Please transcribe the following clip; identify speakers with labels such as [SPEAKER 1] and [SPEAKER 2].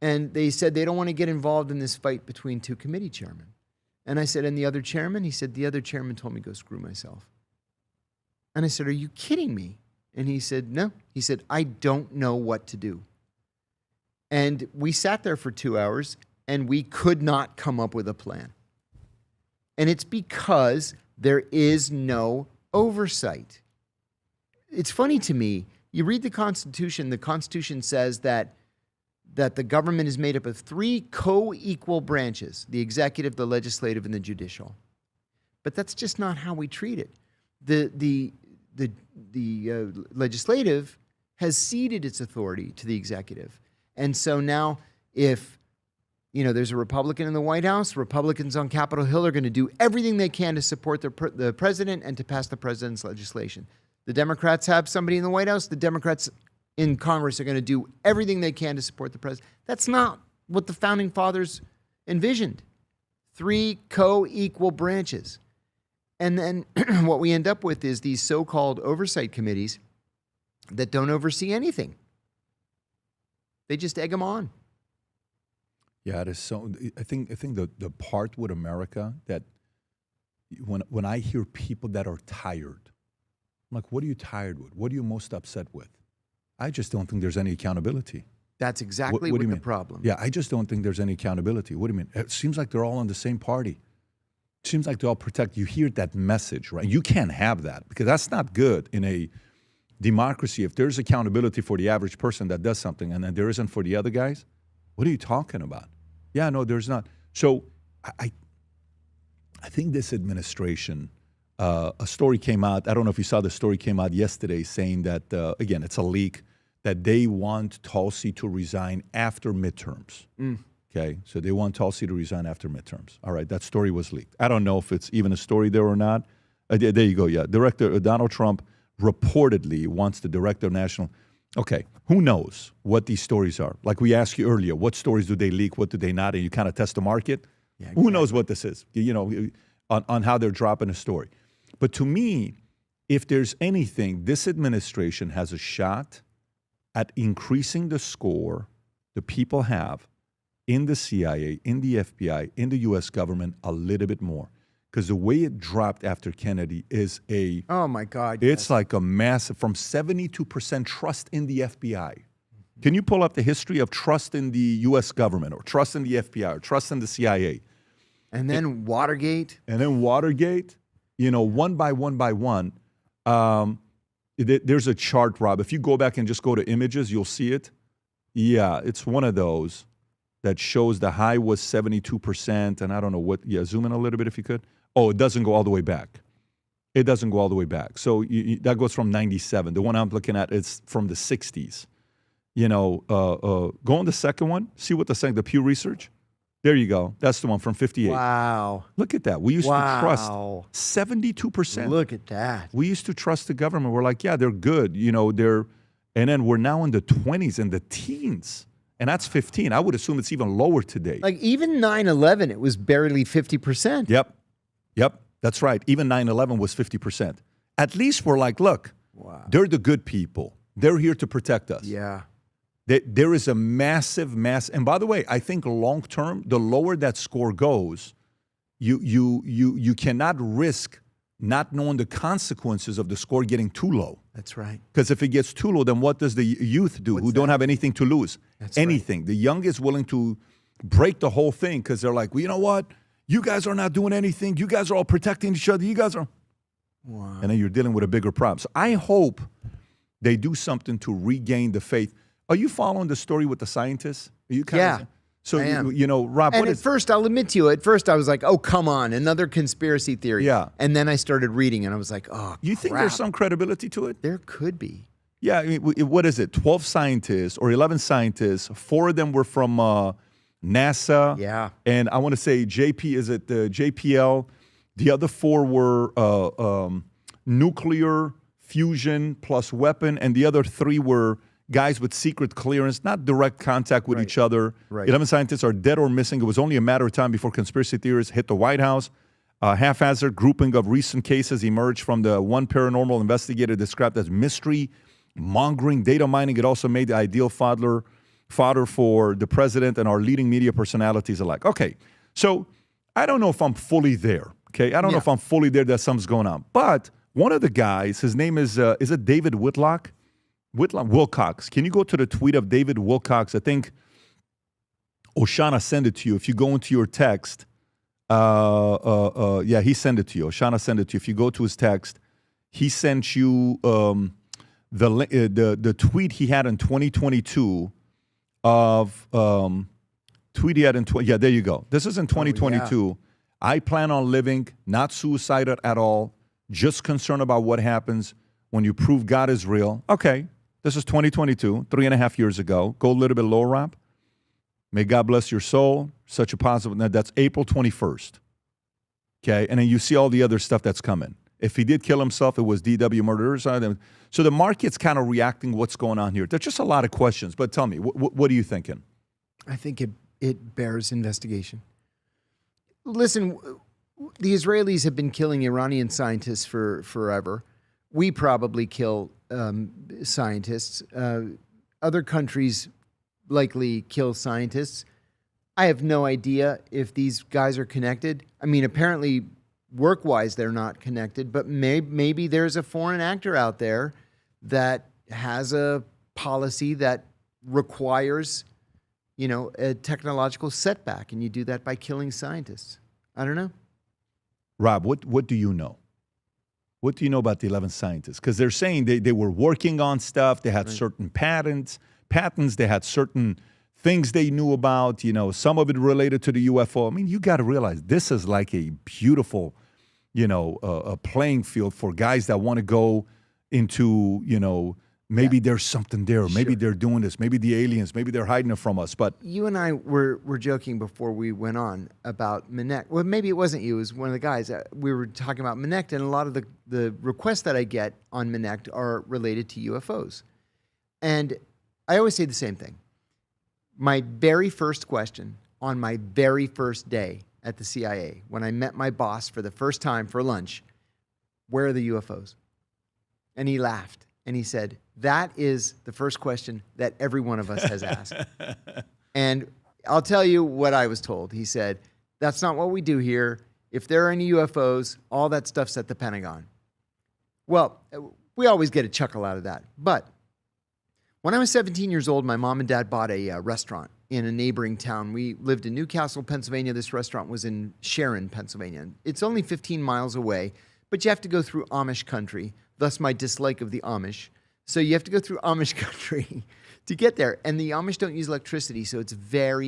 [SPEAKER 1] And they said they don't want to get involved in this fight between two committee chairmen. And I said, and the other chairman? He said, the other chairman told me to go screw myself. And I said, are you kidding me? And he said, no. He said, I don't know what to do. And we sat there for 2 hours, and we could not come up with a plan. And it's because there is no oversight. It's funny to me. You read the Constitution says that the government is made up of 3 co-equal branches, the executive, the legislative, and the judicial. But that's just not how we treat it. The legislative has ceded its authority to the executive. And so now if there's a Republican in the White House, Republicans on Capitol Hill are going to do everything they can to support the president and to pass the president's legislation. The Democrats have somebody in the White House, the Democrats in Congress are going to do everything they can to support the president. That's not what the founding fathers envisioned. 3 co-equal branches. And then what we end up with is these so-called oversight committees that don't oversee anything. They just egg them on.
[SPEAKER 2] Yeah, it is so. I think the part with America that when I hear people that are tired, I'm like, what are you tired with? What are you most upset with? I just don't think there's any accountability.
[SPEAKER 1] That's exactly
[SPEAKER 2] what
[SPEAKER 1] the problem.
[SPEAKER 2] Yeah, I just don't think there's any accountability. What do you mean? It seems like they're all on the same party. It seems like they all protect. You hear that message, right? You can't have that because that's not good in a democracy. If there's accountability for the average person that does something and then there isn't for the other guys, what are you talking about? Yeah, no, there's not. So I think this administration, a story came out. I don't know if you saw the story came out yesterday saying that, again, it's a leak, that they want Tulsi to resign after midterms. Okay, so they want Tulsi to resign after midterms. All right, that story was leaked. I don't know if it's even a story there or not. There you go, yeah. Director Donald Trump reportedly wants the director of national. Okay, who knows what these stories are? Like we asked you earlier, what stories do they leak, what do they not, and you kind of test the market. Yeah, exactly. Who knows what this is, on how they're dropping a story. But to me, if there's anything, this administration has a shot at increasing the score the people have in the CIA, in the FBI, in the U.S. government a little bit more. Because the way it dropped after Kennedy is
[SPEAKER 1] oh my God.
[SPEAKER 2] It's like a massive, from 72% trust in the FBI. Can you pull up the history of trust in the U.S. government or trust in the FBI or trust in the CIA?
[SPEAKER 1] And then Watergate.
[SPEAKER 2] And then Watergate, one by one. There's a chart, Rob. If you go back and just go to images, you'll see it. Yeah, it's one of those that shows the high was 72%. And I don't know what, zoom in a little bit if you could. Oh, it doesn't go all the way back. It doesn't go all the way back. So that goes from 97. The one I'm looking at is from the 60s. Go on the second one. See what the Pew Research. There you go. That's the one from 58.
[SPEAKER 1] Wow.
[SPEAKER 2] Look at that. We used to trust 72%.
[SPEAKER 1] Look at that.
[SPEAKER 2] We used to trust the government. We're like, yeah, they're good. And then we're now in the 20s and the teens. And that's 15. I would assume it's even lower today.
[SPEAKER 1] Like even 9/11, it was barely 50%.
[SPEAKER 2] Yep. That's right. Even 9/11 was 50%. At least we're like, look, they're the good people. They're here to protect us.
[SPEAKER 1] Yeah.
[SPEAKER 2] There is a massive, and by the way, I think long term, the lower that score goes, you cannot risk not knowing the consequences of the score getting too low.
[SPEAKER 1] That's right.
[SPEAKER 2] Because if it gets too low, then what does the youth do who don't have anything to lose?
[SPEAKER 1] That's
[SPEAKER 2] anything.
[SPEAKER 1] Right.
[SPEAKER 2] The young is willing to break the whole thing because they're like, well, you know what? You guys are not doing anything. You guys are all protecting each other. You guys are.
[SPEAKER 1] Wow.
[SPEAKER 2] And then you're dealing with a bigger problem. So I hope they do something to regain the faith. Are you following the story with the scientists? Are you
[SPEAKER 1] kind of,
[SPEAKER 2] so, Rob,
[SPEAKER 1] and at first, I'll admit to you, at first I was like, oh, come on, another conspiracy theory.
[SPEAKER 2] Yeah.
[SPEAKER 1] And then I started reading and I was like, oh,
[SPEAKER 2] you think there's some credibility to it?
[SPEAKER 1] There could be.
[SPEAKER 2] Yeah. I mean, what is it? 12 scientists or 11 scientists. 4 of them were from NASA.
[SPEAKER 1] Yeah.
[SPEAKER 2] And I want to say JPL. The other 4 were nuclear fusion plus weapon. And the other 3 were guys with secret clearance, not direct contact with each other.
[SPEAKER 1] Right.
[SPEAKER 2] 11 scientists are dead or missing. It was only a matter of time before conspiracy theorists hit the White House. A haphazard grouping of recent cases emerged from the one paranormal investigator described as mystery mongering, data mining. It also made the ideal fodder for the president and our leading media personalities alike. Okay, so I don't know if I'm fully there. Okay, I don't know if I'm fully there that something's going on. But one of the guys, his name is it David Whitlock? Wilcox. Can you go to the tweet of David Wilcox? I think Oshana sent it to you. If you go into your text, yeah, he sent it to you. Oshana sent it to you. If you go to his text, he sent you the tweet he had in 2022 of tweet he had in yeah, there you go. This is in 2022.
[SPEAKER 1] Oh, yeah.
[SPEAKER 2] I plan on living, not suicidal at all, just concerned about what happens when you prove God is real. Okay, this is 2022, 3.5 years ago. Go a little bit lower, Rob. May God bless your soul. Such a positive. That's April 21st. Okay, and then you see all the other stuff that's coming. If he did kill himself, it was DW murderers. So the market's kind of reacting what's going on here. There's just a lot of questions. But tell me, what are you thinking?
[SPEAKER 1] I think it bears investigation. Listen, the Israelis have been killing Iranian scientists for forever. We probably kill scientists. Other countries likely kill scientists. I have no idea if these guys are connected. I mean, apparently, work-wise, they're not connected, but maybe there's a foreign actor out there that has a policy that requires, you know, a technological setback, and you do that by killing scientists. I don't know.
[SPEAKER 2] Rob, what do you know? What do you know about the 11 scientists? Because they're saying they were working on stuff. They had certain patents. They had certain things they knew about. You know, some of it related to the UFO. I mean, you got to realize this is like a beautiful, you know, a playing field for guys that want to go into, you know, maybe there's something there. Maybe they're doing this. Maybe the aliens. Maybe they're hiding it from us. But
[SPEAKER 1] you and I were joking before we went on about Minect. Well, maybe it wasn't you. It was one of the guys. We were talking about Minect, and a lot of the requests that I get on Minect are related to UFOs. And I always say the same thing. My very first question on my very first day at the CIA, when I met my boss for the first time for lunch, where are the UFOs? And he laughed and he said, that is the first question that every one of us has asked. And I'll tell you what I was told. He said, that's not what we do here. If there are any UFOs, all that stuff's at the Pentagon. Well, we always get a chuckle out of that. But when I was 17 years old, my mom and dad bought a restaurant in a neighboring town. We lived in Newcastle, Pennsylvania. This restaurant was in Sharon, Pennsylvania. It's only 15 miles away, but you have to go through Amish country, thus my dislike of the Amish. So you have to go through Amish country to get there. And the Amish don't use electricity, so it's very